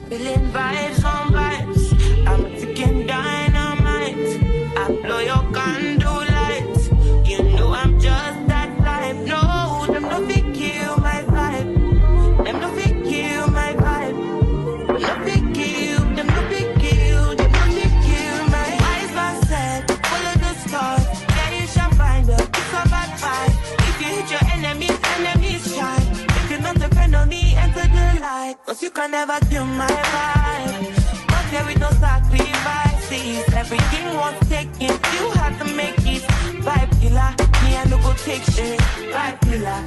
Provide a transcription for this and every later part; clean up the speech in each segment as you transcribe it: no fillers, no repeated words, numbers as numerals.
Feeling vibes on vibes. I'm freaking dynamite. I blow your candle lights. You know I'm just that type. No, them no fit kill my vibe. Them no fit kill my vibe. Them no fit kill. Them no fit kill. Them no fit kill my eyes. Man said, follow the stars. There you shall find her. It's a bad vibe. If you hit your enemies, enemies shine. If you're not a friend of me, enter the light. Cause you can never kill my vibe. But there is no sacrifices. Everything was taken. You had to make it. Vibe killer. Me I no go take shit. Vibe killer.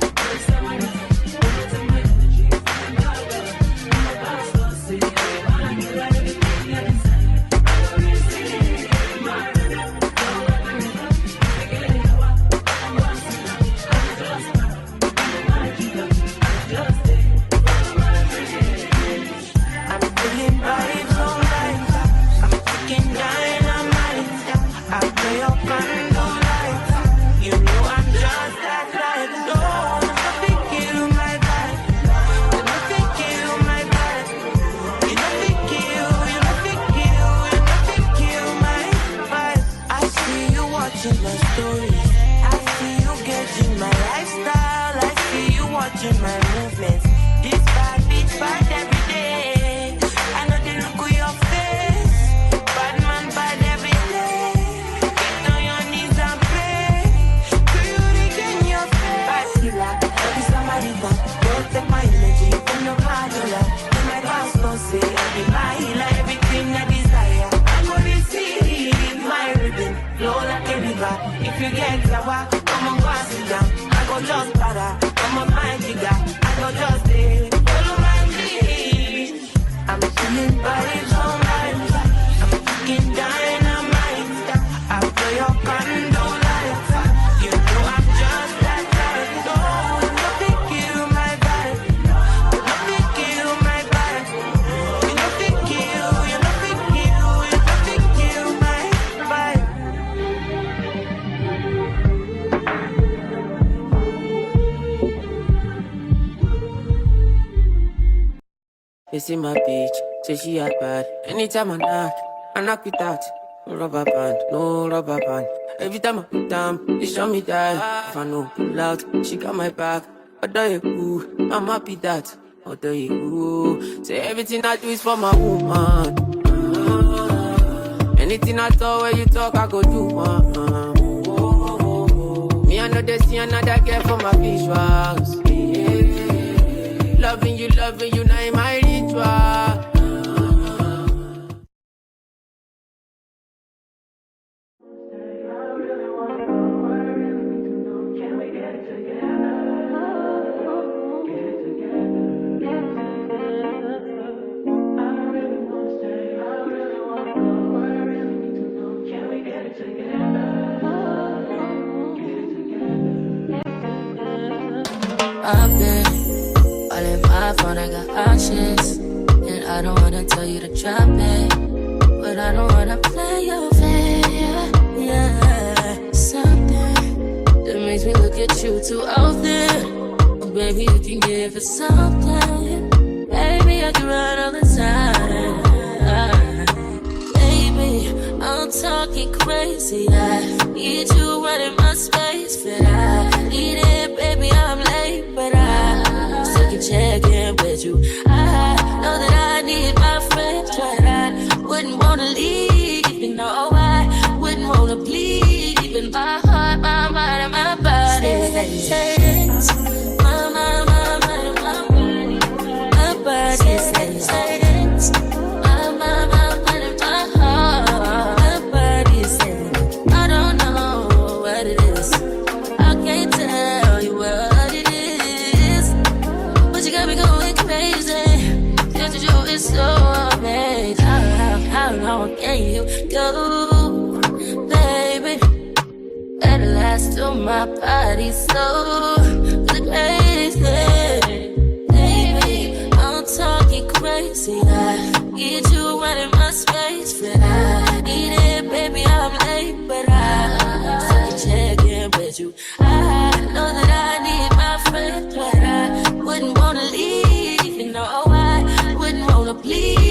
My movements, this bad bitch bad every day. I know the look of your face. Bad man bad every day. Get on your knees and pray. Do you regain your faith? Bad killer, don't be somebody that don't take my energy from your cardula. In my house, don't say I be my healer, everything I desire. I go receive my ribbon, flow like a river. If you get sour, come on, go and sit down. I go just para. I'm a mind digger, I go just follow my lead. I'm feeling vibes on vibes. I'm fucking dynamite. I blow your candle lights. You know I'm just that type. No, nothing kill my vibe. Nothing kill my vibe. You nothing kill, you nothing kill, you nothing kill my vibe. You see my bitch, say she act bad. Anytime I knock it out. No rubber band, no rubber band. Every time I put down, they show me that. If I know pull out, she got my back. Although you cool, I'm happy that. Although you cool, say everything I do is for my woman. Anything I talk, when you talk, I go do. Me, I know they see another girl for my visuals. Loving you, now in my ritual. I've been all in my phone, I got options. And I don't wanna tell you to drop it, but I don't wanna play your fair. Yeah, something that makes me look at you too often. Oh, baby, you can give it something. Baby, I can run all the time. Baby, I'm talking crazy. I need you running my space, but I need it, baby, I'm late, but I still can check in with you. I know that I need my friends, but I wouldn't wanna leave, you know I wouldn't wanna bleed, even my heart, my mind, and my body. Say it, my mind, my body, my body. Say it, my mind, and my heart, my body. Say it, I don't know what it is, I can't tell you what it is, but you got me going crazy. Just you is so amazing. How long can you go, baby? Better last till my body's so crazy. Baby, I'm talking crazy. I need you running my space, but I need it, baby, I'm late, but I still can check in with you. I know that I need my friends, but I wouldn't wanna leave, you know I wouldn't wanna bleed.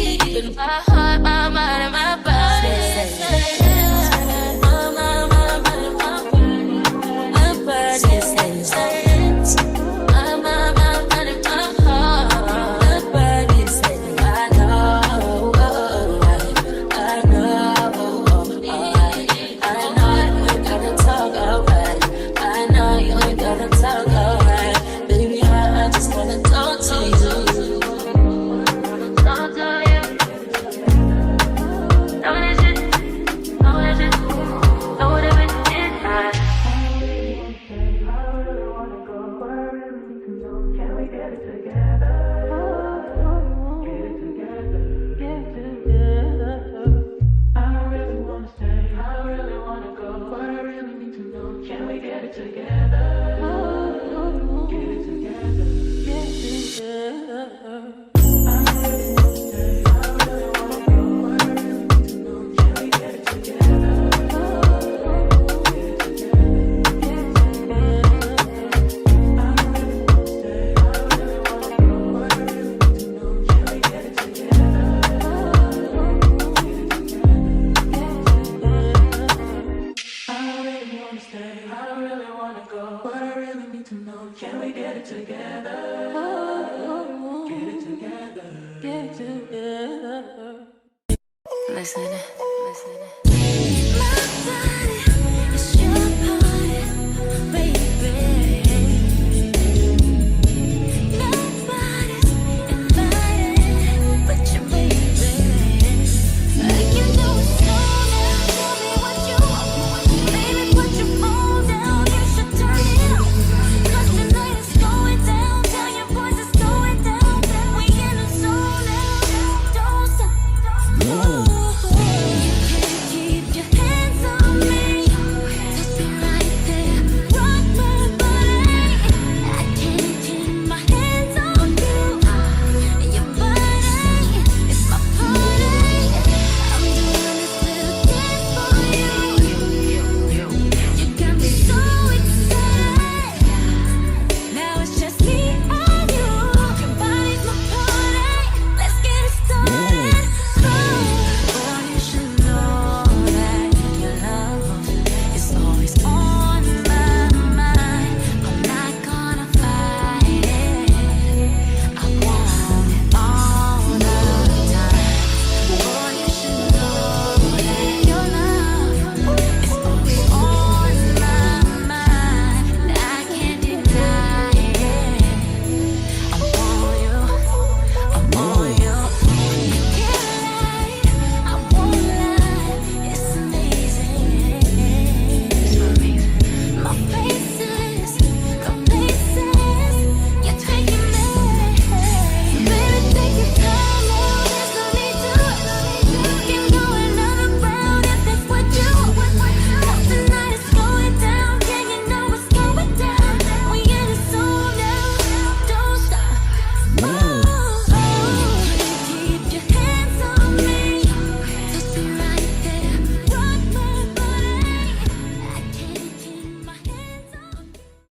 Listen.